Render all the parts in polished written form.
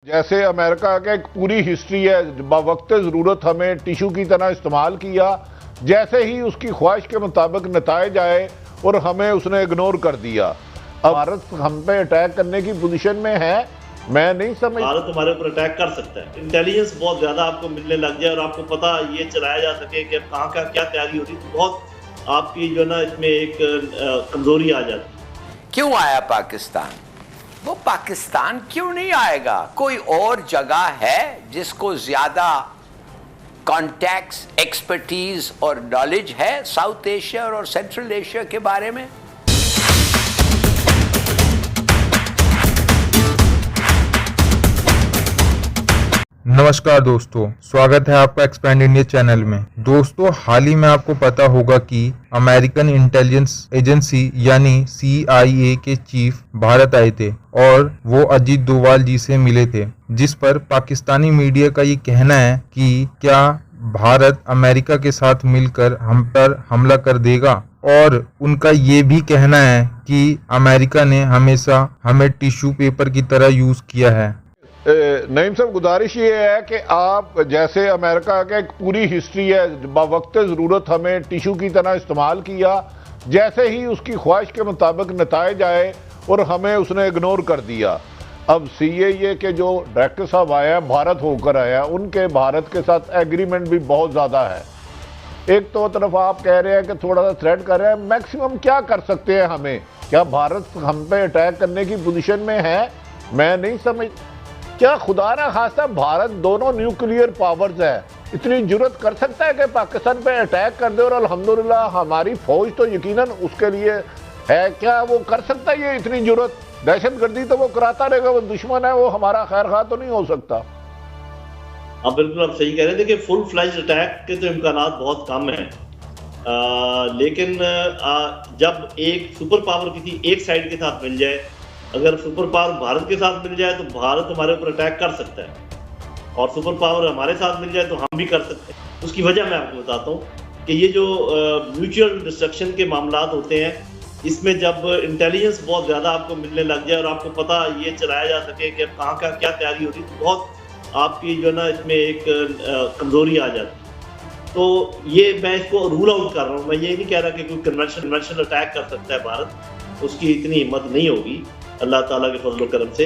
जैसे अमेरिका का एक पूरी हिस्ट्री है, वक्त ज़रूरत हमें टिशू की तरह इस्तेमाल किया, जैसे ही उसकी ख्वाहिश के मुताबिक नताइज आए और हमें उसने इग्नोर कर दिया। अब भारत हम पे अटैक करने की पोजीशन में है, मैं नहीं समझ। भारत हमारे ऊपर अटैक कर सकता है। इंटेलिजेंस बहुत ज्यादा आपको मिलने लग जाए और आपको पता ये चलाया जा सके कि अब कहाँ का क्या तैयारी हो रही, तो बहुत आपकी जो ना इसमें एक कमजोरी आ जाती। क्यों आया पाकिस्तान? वो पाकिस्तान क्यों नहीं आएगा? कोई और जगह है जिसको ज्यादा कॉन्टैक्ट्स, एक्सपर्टीज और नॉलेज है साउथ एशिया और सेंट्रल एशिया के बारे में? नमस्कार दोस्तों, स्वागत है आपका एक्सपैंड इंडिया चैनल में। दोस्तों, हाल ही में आपको पता होगा कि अमेरिकन इंटेलिजेंस एजेंसी यानी CIA के चीफ भारत आए थे और वो अजीत डोभाल जी से मिले थे, जिस पर पाकिस्तानी मीडिया का ये कहना है कि क्या भारत अमेरिका के साथ मिलकर हम पर हमला कर देगा, और उनका ये भी कहना है कि अमेरिका ने हमेशा हमें टिश्यू पेपर की तरह यूज किया है। नईम साहब, गुजारिश ये है कि आप जैसे अमेरिका का एक पूरी हिस्ट्री है, वक्त ज़रूरत हमें टिशू की तरह इस्तेमाल किया, जैसे ही उसकी ख्वाहिश के मुताबिक नताइज आए और हमें उसने इग्नोर कर दिया। अब CIA के जो डायरेक्टर साहब आया, भारत होकर आया, उनके भारत के साथ एग्रीमेंट भी बहुत ज़्यादा है। एक तो तरफ आप कह रहे हैं कि थोड़ा सा थ्रेट कर रहे हैं, मैक्सिमम क्या कर सकते हैं हमें? क्या भारत हम पे अटैक करने की पोजीशन में है? मैं नहीं समझ। क्या खुदा ना खास्ता भारत दोनों न्यूक्लियर पावर्स है, इतनी जुर्रत कर सकता है कि पाकिस्तान पे अटैक कर दे? और अल्हम्दुलिल्लाह हमारी फौज तो यकीनन उसके लिए है। क्या वो कर सकता है ये इतनी जुर्रत? दहशतगर्दी तो वो कराता रहेगा, वो दुश्मन है, वो हमारा खैर खा तो नहीं हो सकता। आप बिल्कुल आप सही कह रहे थे कि फुल फ्लैश अटैक के तो इम्कानात बहुत कम हैं, लेकिन जब एक सुपर पावर किसी एक साइड के साथ मिल जाए, अगर सुपर पावर भारत के साथ मिल जाए तो भारत हमारे ऊपर अटैक कर सकता है, और सुपर पावर हमारे साथ मिल जाए तो हम भी कर सकते हैं। उसकी वजह मैं आपको बताता हूँ कि ये जो म्यूचुअल डिस्ट्रक्शन के मामला होते हैं, इसमें जब इंटेलिजेंस बहुत ज़्यादा आपको मिलने लग जाए और आपको पता ये चलाया जा सके कि अब कहाँ का क्या तैयारी हो रही, तो बहुत आपकी जो ना इसमें एक कमजोरी आ जाती। तो ये मैं इसको रूल आउट कर रहा हूँ। मैं ये नहीं कह रहा कि कोई कन्वेंशनल अटैक कर सकता है भारत, उसकी इतनी हिम्मत नहीं होगी अल्लाह ताला के फजल करम से,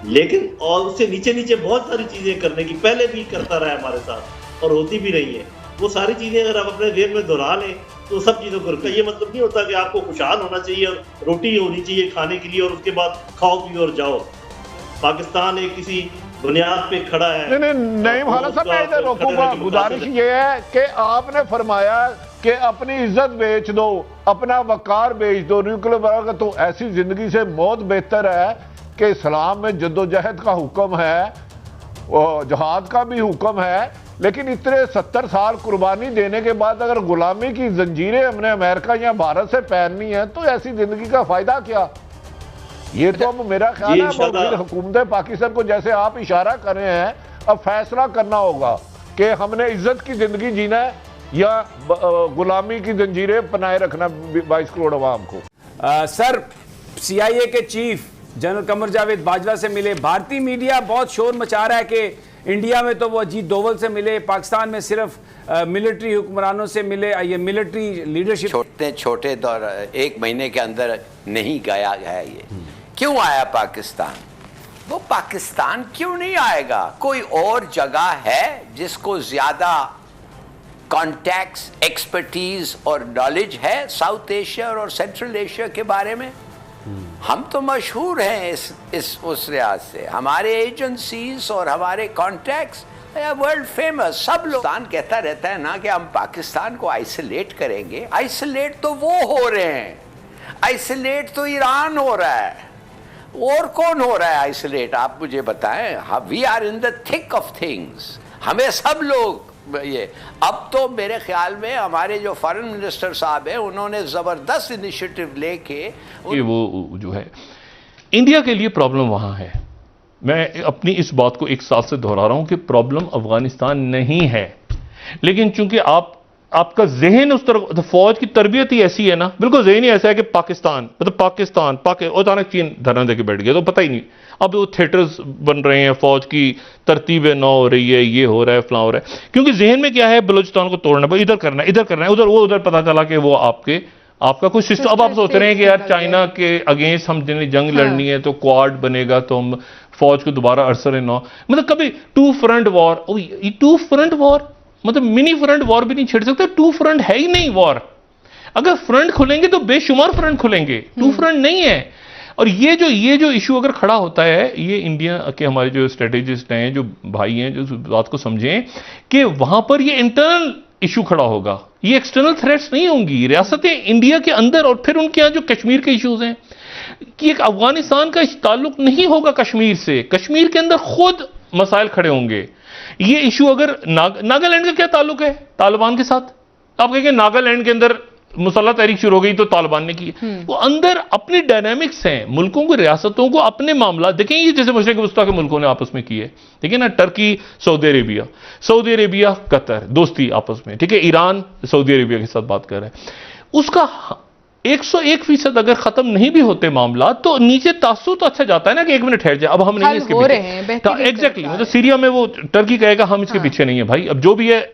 लेकिन और उससे नीचे नीचे बहुत सारी चीज़ें करने की पहले भी करता रहा है हमारे साथ और होती भी रही है। वो सारी चीज़ें अगर आप अपने जेब में दोहरा लें तो सब चीज़ों को रखा। ये मतलब नहीं होता कि आपको खुशहाल होना चाहिए और रोटी होनी चाहिए खाने के लिए और उसके बाद खाओ पियो और जाओ। पाकिस्तान एक किसी बुनियाद पे खड़ा है। नहीं हालत साहब, मैं इधर रोकूंगा। गुजारिश ये है कि आपने फरमाया कि अपनी इज्जत बेच दो, अपना वकार बेच दो, न्यूक्लियर, तो ऐसी जिंदगी से मौत बेहतर है कि इस्लाम में जद्दोजहद का हुक्म है, जहाद का भी हुक्म है, लेकिन इतने 70 साल कुर्बानी देने के बाद अगर गुलामी की जंजीरें हमने अमेरिका या भारत से पहननी है तो ऐसी जिंदगी का फायदा क्या? ये तो अब मेरा ख्याल है फिर हुकूमत पाकिस्तान को, जैसे आप इशारा कर रहे हैं, अब फैसला करना होगा कि हमने इज्जत की जिंदगी जीना है या गुलामी की जंजीरें बनाए रखना 22 करोड़ अवाम को। सर, CIA के चीफ जनरल कमर जावेद बाजवा से मिले। भारतीय मीडिया बहुत शोर मचा रहा है कि इंडिया में तो वो अजीत डोभाल से मिले, पाकिस्तान में सिर्फ मिलिट्री हुक्मरानों से मिले। ये मिलिट्री लीडरशिप छोटे छोटे दौर 1 महीने के अंदर नहीं गया है। ये क्यों आया पाकिस्तान? वो पाकिस्तान क्यों नहीं आएगा? कोई और जगह है जिसको ज्यादा कॉन्टैक्ट्स, एक्सपर्टीज और नॉलेज है साउथ एशिया और सेंट्रल एशिया के बारे में? हम तो मशहूर हैं उस लिहाज से, हमारे एजेंसीज और हमारे कॉन्टैक्ट्स वर्ल्ड फेमस। सब लोग कहता रहता है ना कि हम पाकिस्तान को आइसोलेट करेंगे। आइसोलेट तो वो हो रहे हैं, आइसोलेट तो ईरान हो रहा है, और कौन हो रहा है आइसोलेट? आप मुझे बताएं। We are in the thick of things, हमें सब लोग ये। अब तो मेरे ख्याल में हमारे जो फॉरेन मिनिस्टर साहब हैं, उन्होंने जबरदस्त इनिशिएटिव लेके वो जो है इंडिया के लिए प्रॉब्लम वहां है। मैं अपनी इस बात को 1 साल से दोहरा रहा हूं कि प्रॉब्लम अफगानिस्तान नहीं है, लेकिन चूंकि आप आपका जहन उस तरफ, फौज की तरबियत ही ऐसी है ना, बिल्कुल जहन ही ऐसा है कि पाकिस्तान मतलब पाकिस्तान अचानक चीन धरना देके बैठ गया तो पता ही नहीं। अब वो थिएटर्स बन रहे हैं, फौज की तरतीबें नौ हो रही है, ये हो रहा है, फलां हो रहा है, क्योंकि जहन में क्या है, बलूचिस्तान को तोड़ना है, इधर करना है, इधर करना है, उधर पता चला कि वो आपका कुछ सिस्टम। अब आप सोच रहे हैं कि यार चाइना के अगेंस्ट हम जंग लड़नी है तो क्वाड बनेगा, तो हम फौज को दोबारा अरसर नौ, मतलब कभी two front war, two front war मतलब मिनी फ्रंट वॉर भी नहीं छेड़ सकते, टू फ्रंट है ही नहीं वॉर। अगर फ्रंट खुलेंगे तो बेशुमार फ्रंट खुलेंगे, टू फ्रंट नहीं है। और ये जो इशू अगर खड़ा होता है, ये इंडिया के हमारे जो स्ट्रेटेजिस्ट हैं, जो भाई हैं, जो बात को समझें कि वहां पर ये इंटरनल इशू खड़ा होगा, ये एक्सटर्नल थ्रेट्स नहीं होंगी, रियासतें इंडिया के अंदर। और फिर उनके यहां जो कश्मीर के इश्यूज हैं कि एक अफगानिस्तान का ताल्लुक नहीं होगा कश्मीर से, कश्मीर के अंदर खुद मसाइल खड़े होंगे। ये इशू अगर नागालैंड का क्या ताल्लुक है तालिबान के साथ? आप कहेंगे नागालैंड के अंदर मुसल्लह तहरीक शुरू हो गई तो तालिबान ने की, वो अंदर अपनी डायनामिक्स हैं, मुल्कों को, रियासतों को अपने मामला देखें। ये जैसे मशरिक वस्ता के मुल्कों ने आपस में किए, ठीक है ना, टर्की सऊदी अरेबिया कतर दोस्ती आपस में, ठीक है, ईरान सऊदी अरेबिया के साथ बात कर रहे हैं, उसका 101% अगर खत्म नहीं भी होते मामला तो नीचे तासुर तो अच्छा जाता है ना कि 1 मिनट ठहर जाए, अब हम नहीं इसके हो रहे हैं, एग्जैक्टली, मतलब सीरिया में वो टर्की कहेगा हम इसके पीछे नहीं है भाई, अब जो भी है